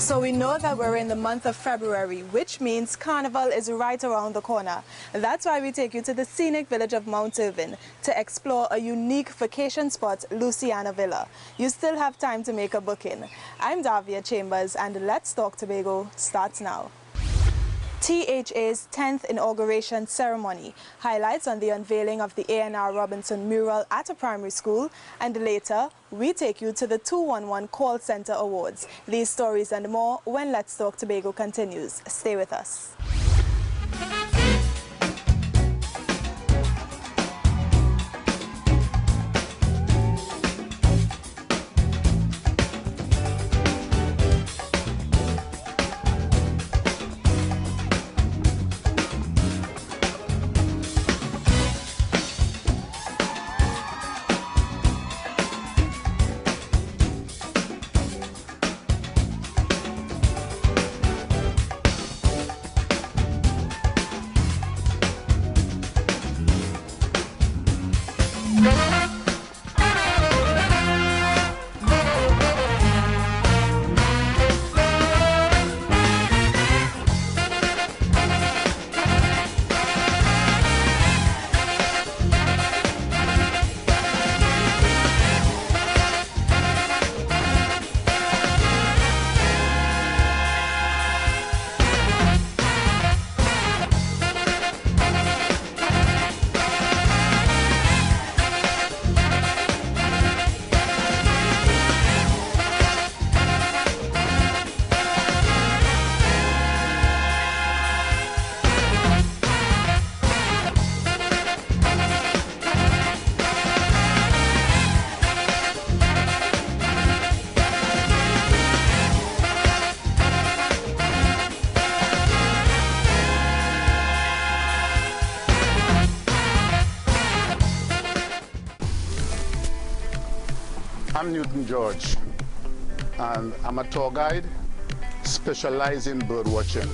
So we know that we're in the month of February, which means Carnival is right around the corner. That's why we take you to the scenic village of Mount Irvin to explore a unique vacation spot, Luciana Villa. You still have time to make a booking. I'm Davia Chambers, and Let's Talk Tobago starts now. THA's 10th inauguration ceremony, highlights on the unveiling of the A&R Robinson mural at a primary school, and later we take you to the 211 Call Center Awards. These stories and more when Let's Talk Tobago continues. Stay with us. I'm Newton George, and I'm a tour guide specializing in bird watching.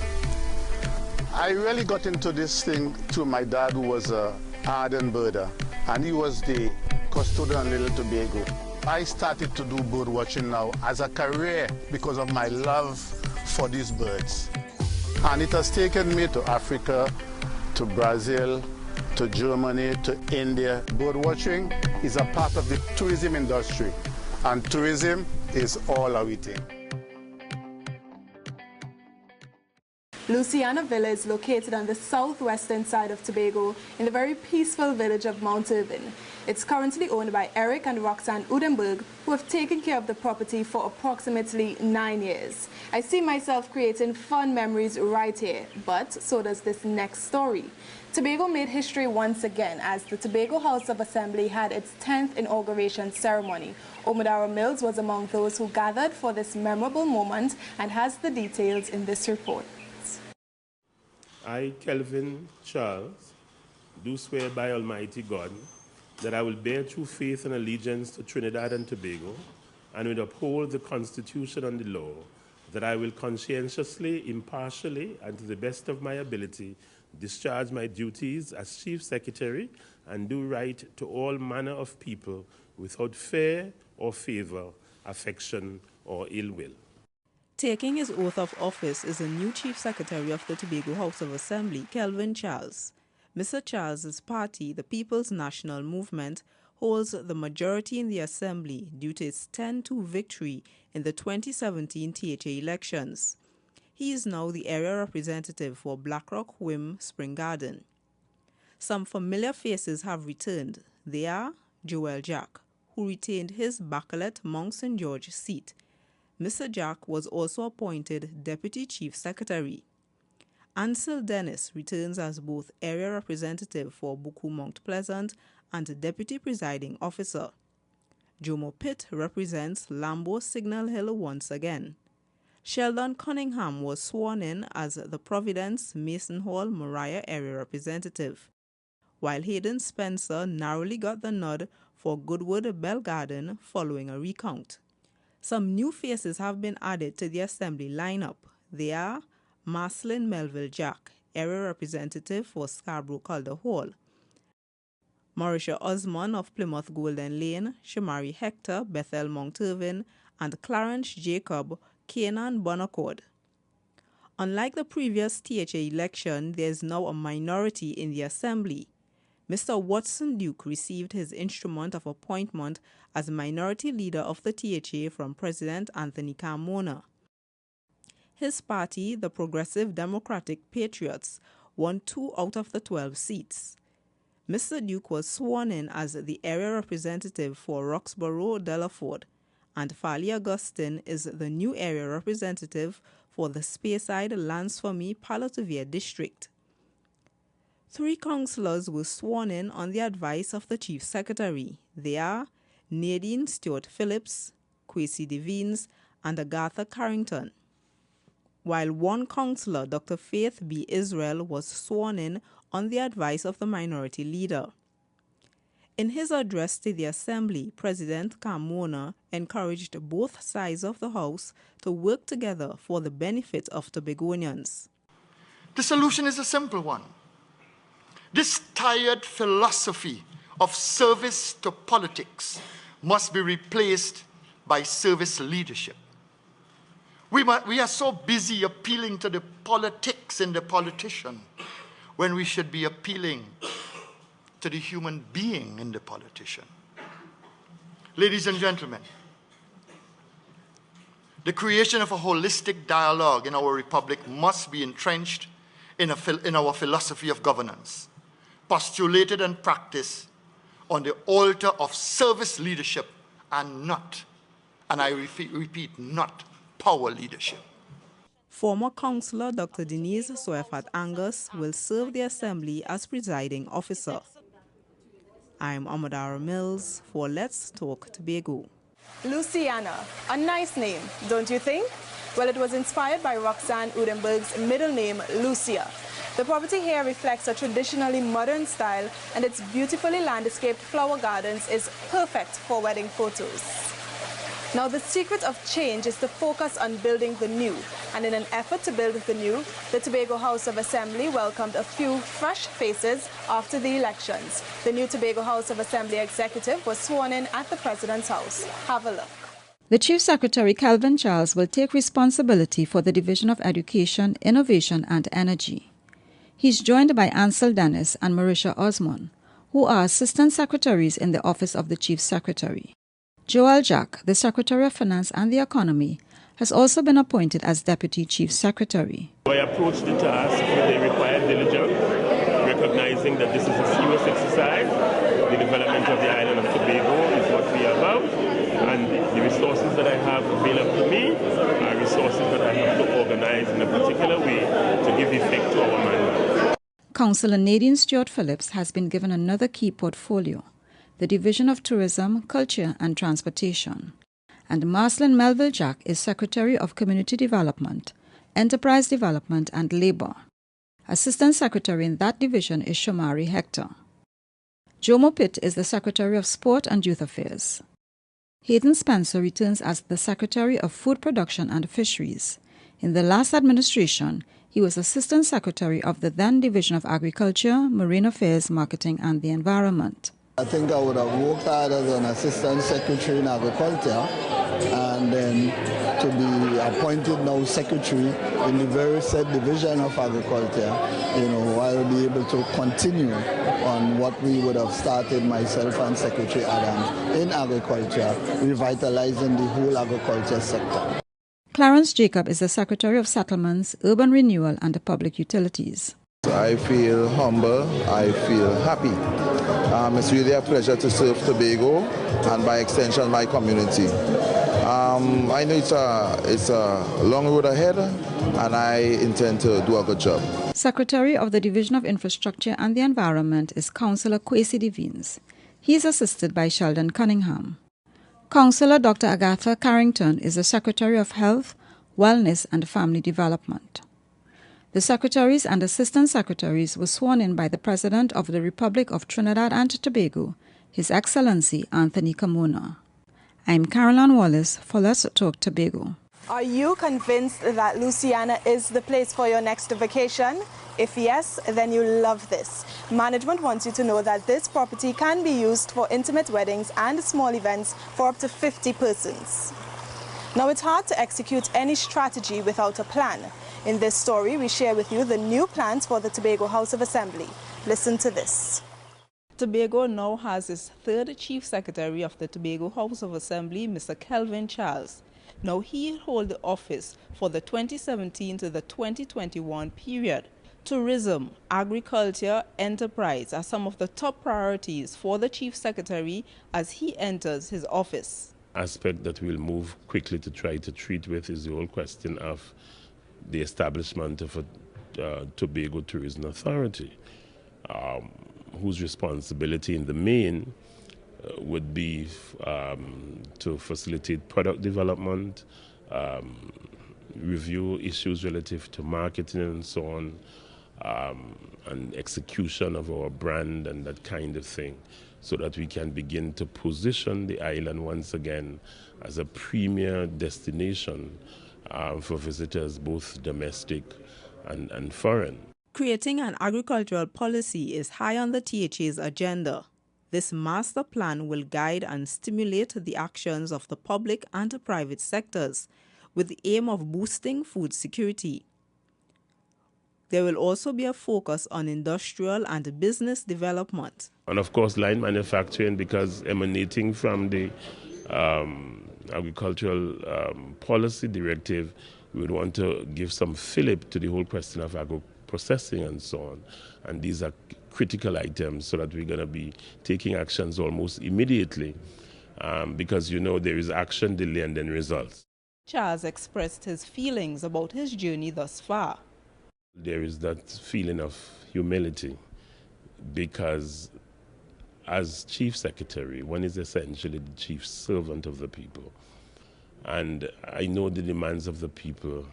I really got into this thing through my dad, who was an ardent birder, and he was the custodian in Little Tobago. I started to do bird watching now as a career because of my love for these birds. And it has taken me to Africa, to Brazil, to Germany, to India. Bird watching is a part of the tourism industry, and tourism is all our thing. Luciana Villa is located on the southwestern side of Tobago in the very peaceful village of Mount Irvin. It's currently owned by Eric and Roxanne Udenberg, who have taken care of the property for approximately 9 years. I see myself creating fun memories right here, but so does this next story. Tobago made history once again as the Tobago House of Assembly had its 10th inauguration ceremony. OMODARA Mills was among those who gathered for this memorable moment and has the details in this report. I, Kelvin Charles, do swear by Almighty God that I will bear true faith and allegiance to Trinidad and Tobago, and will uphold the Constitution and the law, that I will conscientiously, impartially, and to the best of my ability discharge my duties as Chief Secretary and do right to all manner of people without fear or favor, affection or ill will. Taking his oath of office is the new Chief Secretary of the Tobago House of Assembly, Kelvin Charles. Mr. Charles's party, the People's National Movement, holds the majority in the Assembly due to its 10-2 victory in the 2017 THA elections. He is now the area representative for Blackrock Whim Spring Garden. Some familiar faces have returned. They are Joel Jack, who retained his Bacalet Mount St. George seat. Mr. Jack was also appointed Deputy Chief Secretary. Ansel Dennis returns as both area representative for Buku Mount Pleasant and Deputy Presiding Officer. Jomo Pitt represents Lambo Signal Hill once again. Sheldon Cunningham was sworn in as the Providence Mason Hall Moriah area representative, while Hayden Spencer narrowly got the nod for Goodwood Bell Garden following a recount. Some new faces have been added to the Assembly lineup. They are Marcelin Melville Jack, area representative for Scarborough Calder Hall, Mauricia Osmond of Plymouth Golden Lane, Shamari Hector, Bethel Mount Irvin, and Clarence Jacob, Canaan Bonaccord. Unlike the previous THA election, there is now a minority in the Assembly. Mr. Watson Duke received his instrument of appointment as minority leader of the THA from President Anthony Carmona. His party, the Progressive Democratic Patriots, won 2 out of the 12 seats. Mr. Duke was sworn in as the area representative for Roxborough-Delaford, and Farley Augustine is the new area representative for the Speyside Lansfomé-Palotuvere district. 3 councillors were sworn in on the advice of the Chief Secretary. They are Nadine Stewart Phillips, Kwesi Devines, and Agatha Carrington, while 1 councillor, Dr. Faith B. Israel, was sworn in on the advice of the minority leader. In his address to the Assembly, President Carmona encouraged both sides of the House to work together for the benefit of Tobagonians. The solution is a simple one. This tired philosophy of service to politics must be replaced by service leadership. We are so busy appealing to the politics and the politician when we should be appealing to the human being in the politician. Ladies and gentlemen, the creation of a holistic dialogue in our republic must be entrenched in our philosophy of governance, postulated and practiced on the altar of service leadership and not, and I repeat, not power leadership. Former Councillor Dr. Denise Soefat Angus will serve the Assembly as presiding officer. I'm OMODARA Mills for Let's Talk Tobago. Luciana, a nice name, don't you think? Well, it was inspired by Roxanne Udenberg's middle name, Lucia. The property here reflects a traditionally modern style, and its beautifully landscaped flower gardens is perfect for wedding photos. Now, the secret of change is to focus on building the new, and in an effort to build the new, the Tobago House of Assembly welcomed a few fresh faces after the elections. The new Tobago House of Assembly executive was sworn in at the President's house. Have a look. The Chief Secretary, Kelvin Charles, will take responsibility for the Division of Education, Innovation and Energy. He's joined by Ansel Dennis and Marisha Osmond, who are Assistant Secretaries in the Office of the Chief Secretary. Joel Jack, the Secretary of Finance and the Economy, has also been appointed as Deputy Chief Secretary. I approached the task with the required diligence, recognizing that this is a serious exercise. The development of the island of Tobago is what we are about, and the resources that I have available to me are resources that I have to organize in a particular way to give effect to our mandate. Councillor Nadine Stewart Phillips has been given another key portfolio, the Division of Tourism, Culture and Transportation. And Marcelin Melville Jack is Secretary of Community Development, Enterprise Development and Labour. Assistant Secretary in that division is Shomari Hector. Jomo Pitt is the Secretary of Sport and Youth Affairs. Hayden Spencer returns as the Secretary of Food Production and Fisheries. In the last administration, he was Assistant Secretary of the then Division of Agriculture, Marine Affairs, Marketing and the Environment. I think I would have worked hard as an Assistant Secretary in Agriculture, and then to be appointed now Secretary in the very said Division of Agriculture, I'll be able to continue on what we would have started, myself and Secretary Adams, in agriculture, revitalizing the whole agriculture sector. Clarence Jacob is the Secretary of Settlements, Urban Renewal and Public Utilities. I feel humble, I feel happy. It's really a pleasure to serve Tobago and by extension my community. I know it's a long road ahead and I intend to do a good job. Secretary of the Division of Infrastructure and the Environment is Councillor Kwesi Devines. He is assisted by Sheldon Cunningham. Councillor Dr. Agatha Carrington is the Secretary of Health, Wellness and Family Development. The secretaries and assistant secretaries were sworn in by the President of the Republic of Trinidad and Tobago, His Excellency Anthony Carmona. I'm Carolann Wallace for Let's Talk Tobago. Are you convinced that Luciana is the place for your next vacation? If yes, then you love this. Management wants you to know that this property can be used for intimate weddings and small events for up to 50 persons. Now, it's hard to execute any strategy without a plan. In this story, we share with you the new plans for the Tobago House of Assembly. Listen to this. Tobago now has its third Chief Secretary of the Tobago House of Assembly, Mr. Kelvin Charles. Now, he'll hold the office for the 2017 to the 2021 period. Tourism, agriculture, enterprise are some of the top priorities for the Chief Secretary as he enters his office. Aspect that we'll move quickly to try to treat with is the whole question of the establishment of a Tobago Tourism Authority, whose responsibility in the main would be to facilitate product development, review issues relative to marketing and so on, and execution of our brand and that kind of thing, so that we can begin to position the island once again as a premier destination for visitors, both domestic and foreign. Creating an agricultural policy is high on the THA's agenda. This master plan will guide and stimulate the actions of the public and private sectors with the aim of boosting food security. There will also be a focus on industrial and business development. And of course, line manufacturing, because emanating from the agricultural policy directive, we would want to give some fillip to the whole question of agro-processing and so on. And these are critical items, so that we're going to be taking actions almost immediately, because, you know, there is action, delay, and then results. Charles expressed his feelings about his journey thus far. There is that feeling of humility, because as Chief Secretary, one is essentially the chief servant of the people. And I know the demands of the people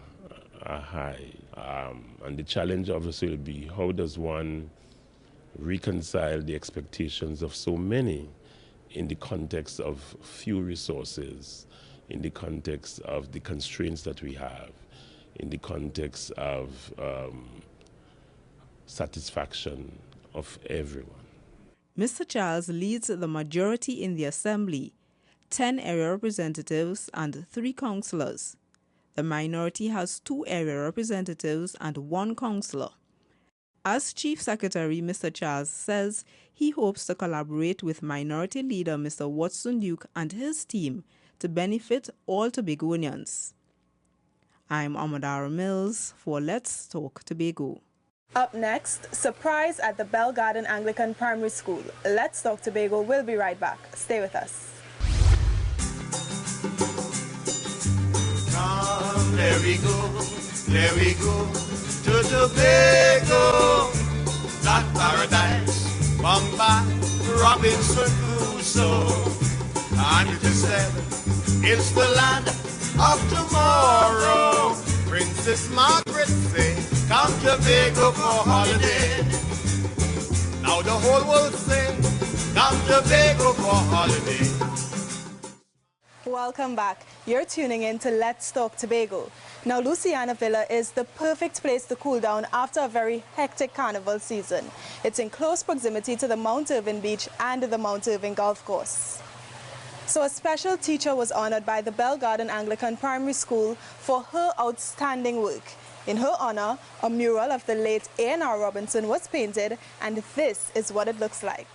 are high. And the challenge obviously will be, how does one reconcile the expectations of so many in the context of few resources, in the context of the constraints that we have, in the context of satisfaction of everyone. Mr. Charles leads the majority in the Assembly, 10 area representatives and 3 councillors. The minority has 2 area representatives and 1 councillor. As Chief Secretary, Mr. Charles says he hopes to collaborate with Minority Leader Mr. Watson Duke and his team to benefit all Tobagonians. I'm OMODARA Mills for Let's Talk Tobago. Up next, surprise at the Bell Garden Anglican Primary School. Let's Talk Tobago. We'll be right back. Stay with us. Come, there we go to Tobago, that paradise, Bombay, Robinson Crusoe. And it is said, it's the land of tomorrow. Princess Margaret say, come Tobago for holiday. Now the whole world say, come Tobago for holiday. Welcome back. You're tuning in to Let's Talk Tobago. Now, Luciana Villa is the perfect place to cool down after a very hectic carnival season. It's in close proximity to the Mount Irving Beach and the Mount Irving Golf Course. So a special teacher was honored by the Bell Garden Anglican Primary School for her outstanding work. In her honor, a mural of the late A.N.R. Robinson was painted, and this is what it looks like.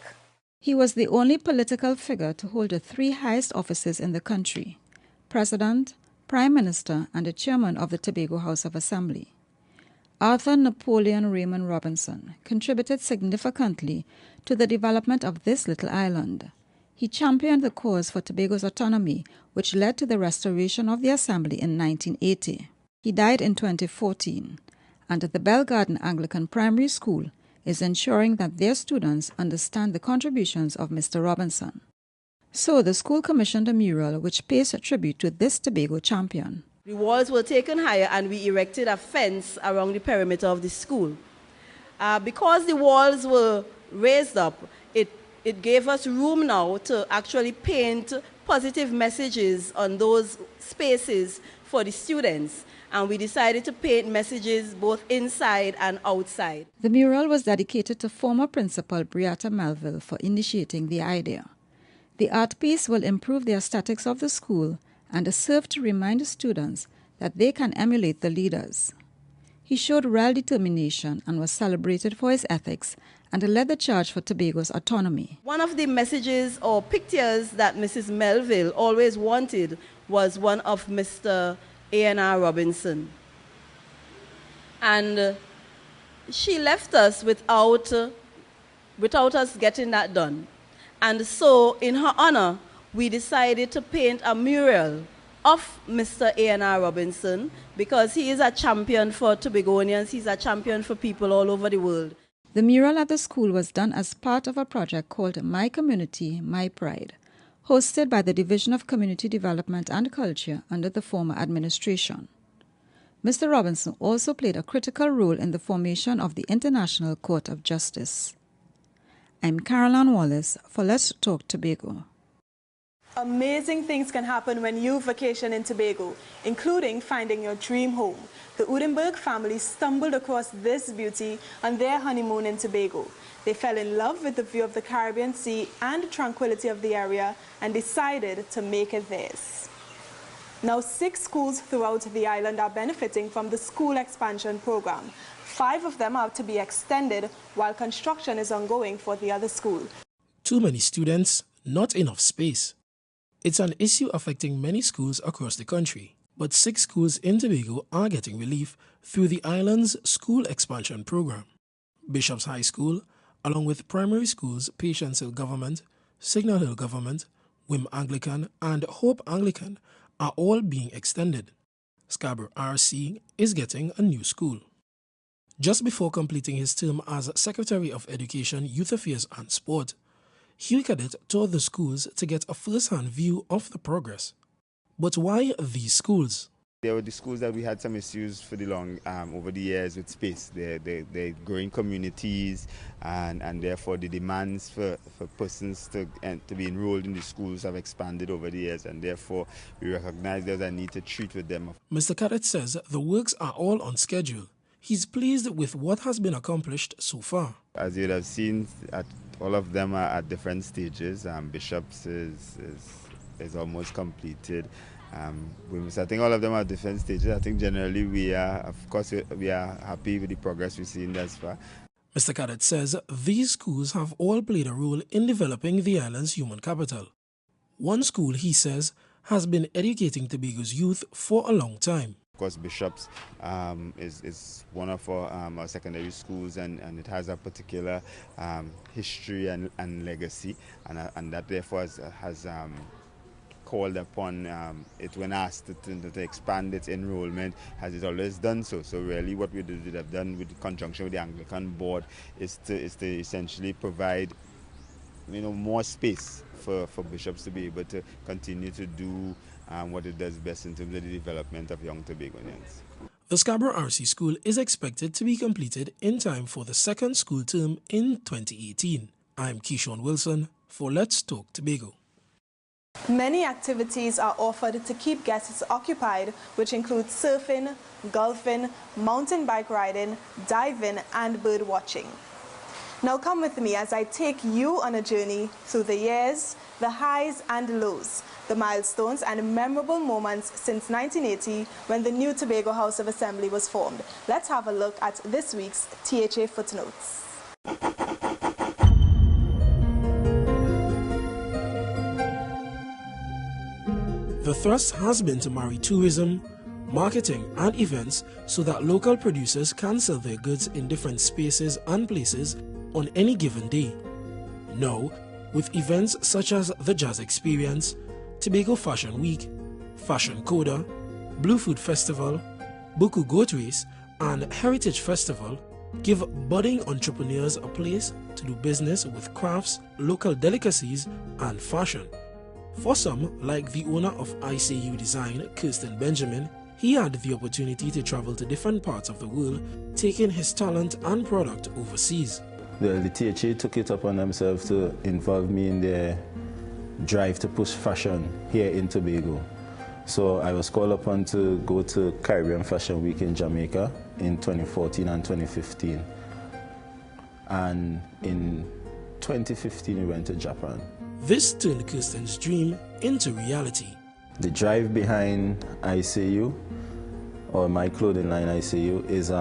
He was the only political figure to hold the 3 highest offices in the country: President, Prime Minister, and the Chairman of the Tobago House of Assembly. Arthur Napoleon Raymond Robinson contributed significantly to the development of this little island. He championed the cause for Tobago's autonomy, which led to the restoration of the Assembly in 1980. He died in 2014, and the Bell Garden Anglican Primary School is ensuring that their students understand the contributions of Mr. Robinson. So the school commissioned a mural which pays a tribute to this Tobago champion. The walls were taken higher and we erected a fence around the perimeter of the school. Because the walls were raised up, it gave us room now to actually paint positive messages on those spaces for the students. And we decided to paint messages both inside and outside. The mural was dedicated to former Principal Briata Melville for initiating the idea. The art piece will improve the aesthetics of the school and served to remind students that they can emulate the leaders. He showed real determination and was celebrated for his ethics and led the charge for Tobago's autonomy. One of the messages or pictures that Mrs. Melville always wanted was one of Mr. A.N.R. Robinson. And she left us without us getting that done. And so, in her honor, we decided to paint a mural of Mr. A.N.R. Robinson because he is a champion for Tobagonians, he's a champion for people all over the world. The mural at the school was done as part of a project called My Community, My Pride, hosted by the Division of Community Development and Culture under the former administration. Mr. Robinson also played a critical role in the formation of the International Court of Justice. I'm Carolann Wallace for Let's Talk Tobago. Amazing things can happen when you vacation in Tobago, including finding your dream home. The Udenberg family stumbled across this beauty on their honeymoon in Tobago. They fell in love with the view of the Caribbean Sea and the tranquility of the area and decided to make it theirs. Now 6 schools throughout the island are benefiting from the school expansion program. 5 of them are to be extended while construction is ongoing for the other school. Too many students, not enough space. It's an issue affecting many schools across the country, but 6 schools in Tobago are getting relief through the island's school expansion program. Bishop's High School, along with primary schools Patience Hill Government, Signal Hill Government, Wim Anglican and Hope Anglican are all being extended. Scarborough RC is getting a new school. Just before completing his term as Secretary of Education, Youth Affairs and Sport, Huey Cadet toured the schools to get a first-hand view of the progress. But why these schools? There were the schools that we had some issues for the long over the years with space. They're growing communities, and therefore the demands for persons to be enrolled in the schools have expanded over the years, and therefore we recognize there's a need to treat with them. Mr. Cadet says the works are all on schedule. He's pleased with what has been accomplished so far. As you'd have seen, all of them are at different stages. Bishop's is almost completed. I think all of them are at different stages. I think generally we are happy with the progress we've seen thus far. Mr. Cadet says these schools have all played a role in developing the island's human capital. One school, he says, has been educating Tobago's youth for a long time. Of course, Bishop's is one of our secondary schools, and it has a particular history and legacy, and that therefore has called upon it when asked to expand its enrollment, has it always done so. So really what we did have done with conjunction with the Anglican board is to essentially provide more space for Bishops to be able to continue to do what it does best in terms of the development of young Tobagonians. The Scarborough RC School is expected to be completed in time for the second school term in 2018. I'm KESHON Wilson for Let's Talk Tobago. Many activities are offered to keep guests occupied, which include surfing, golfing, mountain bike riding, diving, and bird watching. Now come with me as I take you on a journey through the years, the highs and lows, the milestones and memorable moments since 1980 when the new Tobago House of Assembly was formed. Let's have a look at this week's THA footnotes. The thrust has been to marry tourism, marketing and events so that local producers can sell their goods in different spaces and places on any given day. Now, with events such as the Jazz Experience, Tobago Fashion Week, Fashion Coda, Blue Food Festival, Buku Goat Race and Heritage Festival give budding entrepreneurs a place to do business with crafts, local delicacies and fashion. For some, like the owner of ICU Design, Kirsten Benjamin, he had the opportunity to travel to different parts of the world, taking his talent and product overseas. The THA took it upon themselves to involve me in their drive to push fashion here in Tobago. So I was called upon to go to Caribbean Fashion Week in Jamaica in 2014 and 2015. And in 2015 we went to Japan. This turned Kirsten's dream into reality. The drive behind ICU, or my clothing line ICU, is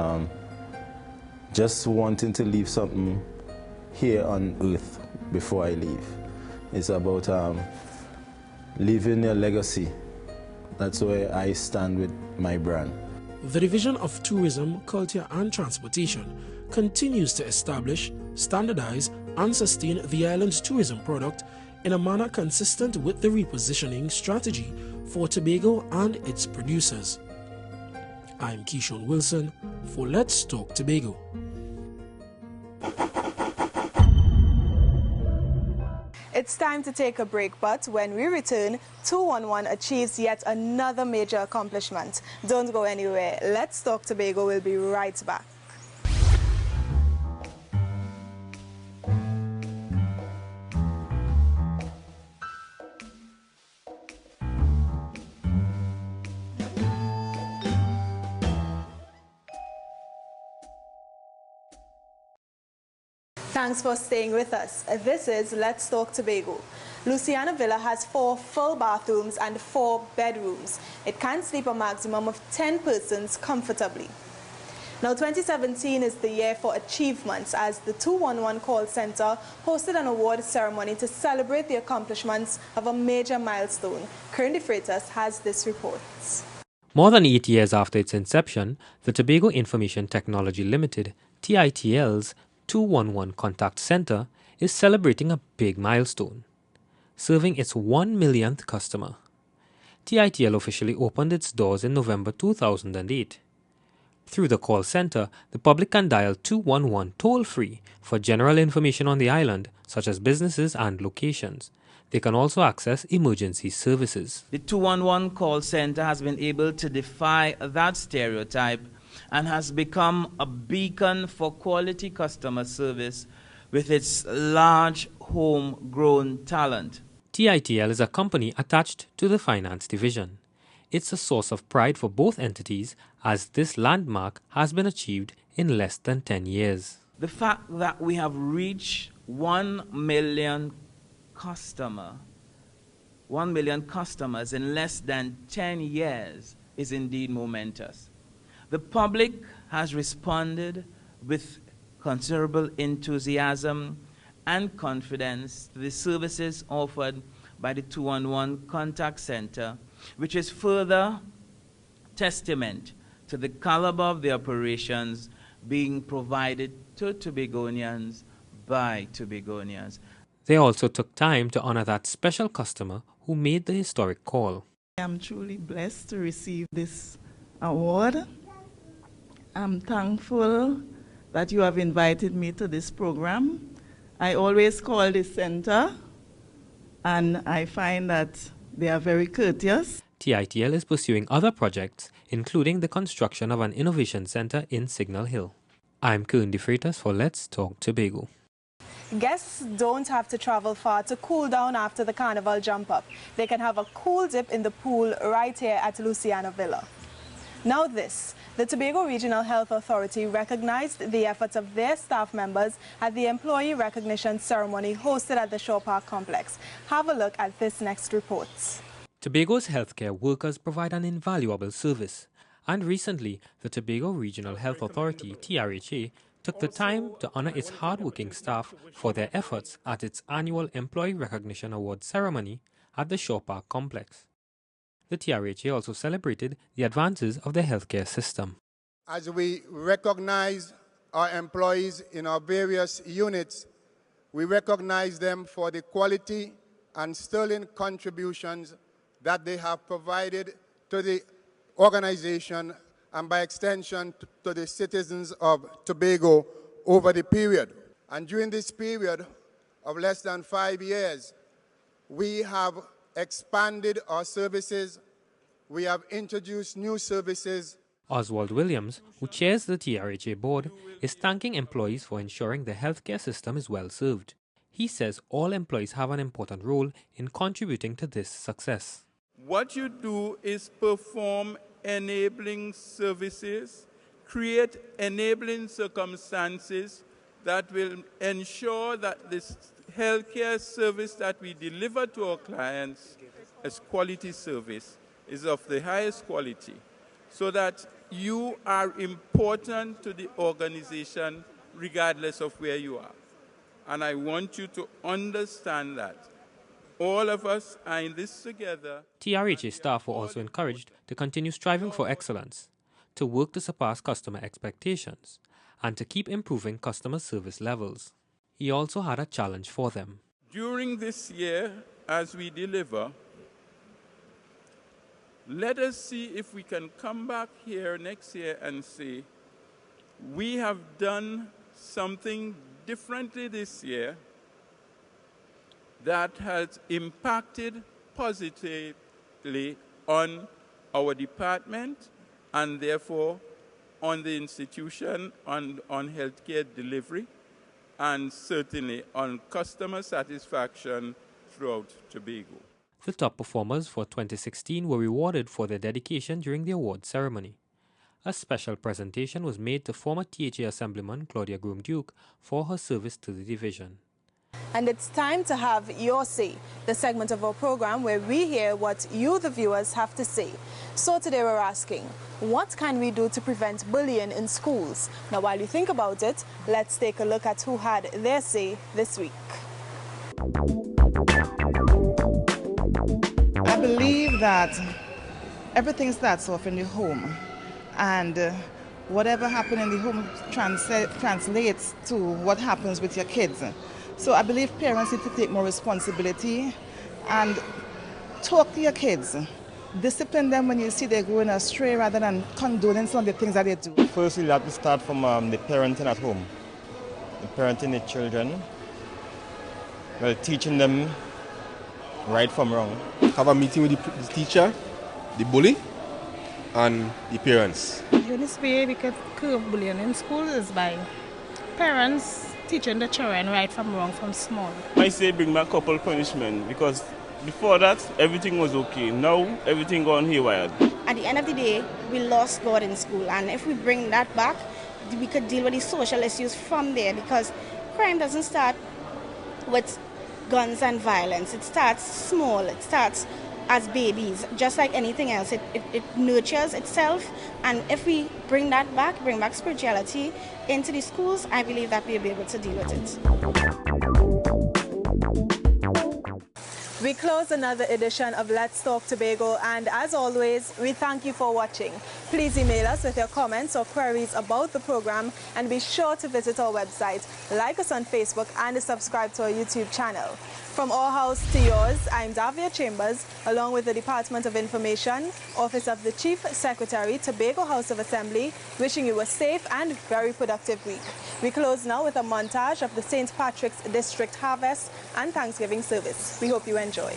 just wanting to leave something here on earth before I leave. It's about leaving a legacy. That's where I stand with my brand. The Division of Tourism, Culture and Transportation continues to establish, standardize and sustain the island's tourism product in a manner consistent with the repositioning strategy for Tobago and its producers. I'm KESHON Wilson for Let's Talk Tobago. It's time to take a break, but when we return, 211 achieves yet another major accomplishment. Don't go anywhere. Let's Talk Tobago will be right back. Thanks for staying with us. This is Let's Talk Tobago. Luciana Villa has 4 full bathrooms and 4 bedrooms. It can sleep a maximum of 10 persons comfortably. Now, 2017 is the year for achievements, as the 211 call center hosted an award ceremony to celebrate the accomplishments of a major milestone. Kern de Freitas has this report. More than 8 years after its inception, the Tobago Information Technology Limited, TITL's 211 Contact Center is celebrating a big milestone, serving its 1 millionth customer. TITL officially opened its doors in November 2008. Through the call center, the public can dial 211 toll-free for general information on the island, such as businesses and locations. They can also access emergency services. The 211 call center has been able to defy that stereotype and has become a beacon for quality customer service with its large homegrown talent. TITL is a company attached to the finance division. It's a source of pride for both entities, as this landmark has been achieved in less than 10 years. The fact that we have reached 1 million customers in less than 10 years is indeed momentous. The public has responded with considerable enthusiasm and confidence to the services offered by the 211 Contact Center, which is further testament to the caliber of the operations being provided to Tobagonians by Tobagonians. They also took time to honor that special customer who made the historic call. I am truly blessed to receive this award. I'm thankful that you have invited me to this program. I always call this center, and I find that they are very courteous. TITL is pursuing other projects, including the construction of an innovation center in Signal Hill. I'm Kern de Freitas for Let's Talk Tobago. Guests don't have to travel far to cool down after the carnival jump up. They can have a cool dip in the pool right here at Luciana Villa. Now the Tobago Regional Health Authority recognized the efforts of their staff members at the employee recognition ceremony hosted at the Shore Park complex. Have a look at this next report. Tobago's healthcare workers provide an invaluable service, and recently the Tobago Regional Health Authority, TRHA, took the time to honor its hard-working staff for their efforts at its annual Employee Recognition Award ceremony at the Shore Park complex. The TRHA also celebrated the advances of the healthcare system. As we recognize our employees in our various units, we recognize them for the quality and sterling contributions that they have provided to the organization and by extension to the citizens of Tobago over the period. And during this period of less than 5 years, we have expanded our services, we have introduced new services. Oswald Williams, who chairs the TRHA board, is thanking employees for ensuring the healthcare system is well served. He says all employees have an important role in contributing to this success. What you do is perform enabling services, create enabling circumstances that will ensure that this healthcare service that we deliver to our clients as quality service is of the highest quality, so that you are important to the organization regardless of where you are. And I want you to understand that. All of us are in this together. TRHA staff were also encouraged to continue striving for excellence, to work to surpass customer expectations, and to keep improving customer service levels. He also had a challenge for them. During this year, as we deliver, let us see if we can come back here next year and say, we have done something differently this year that has impacted positively on our department and therefore on the institution, on healthcare delivery, and certainly on customer satisfaction throughout Tobago. The top performers for 2016 were rewarded for their dedication during the award ceremony. A special presentation was made to former THA Assemblyman Claudia Groom-Duke for her service to the division. And it's time to have Your Say, the segment of our program where we hear what you, the viewers, have to say. So today we're asking, what can we do to prevent bullying in schools? Now, while you think about it, let's take a look at who had their say this week. I believe that everything starts off in the home, and whatever happens in the home translates to what happens with your kids. So I believe parents need to take more responsibility and talk to your kids. Discipline them when you see they're going astray rather than condoning some of the things that they do. Firstly, that will start from the parenting at home, the parenting the children, well, teaching them right from wrong. Have a meeting with the teacher, the bully, and the parents. The only way we could curb bullying in schools is by parents teaching the children right from wrong from small. I say bring back couple punishment, because before that everything was okay. Now everything gone haywire. At the end of the day, we lost God in school, and if we bring that back, we could deal with the social issues from there, because crime doesn't start with guns and violence. It starts small. It starts as babies, just like anything else. It nurtures itself, and if we bring that back, bring back spirituality into the schools, I believe that we'll be able to deal with it. We close another edition of Let's Talk Tobago, and as always, we thank you for watching. Please email us with your comments or queries about the program, and be sure to visit our website, like us on Facebook, and subscribe to our YouTube channel. From our house to yours, I'm Davia Chambers, along with the Department of Information, Office of the Chief Secretary, Tobago House of Assembly, wishing you a safe and very productive week. We close now with a montage of the St. Patrick's District Harvest and Thanksgiving service. We hope you enjoy.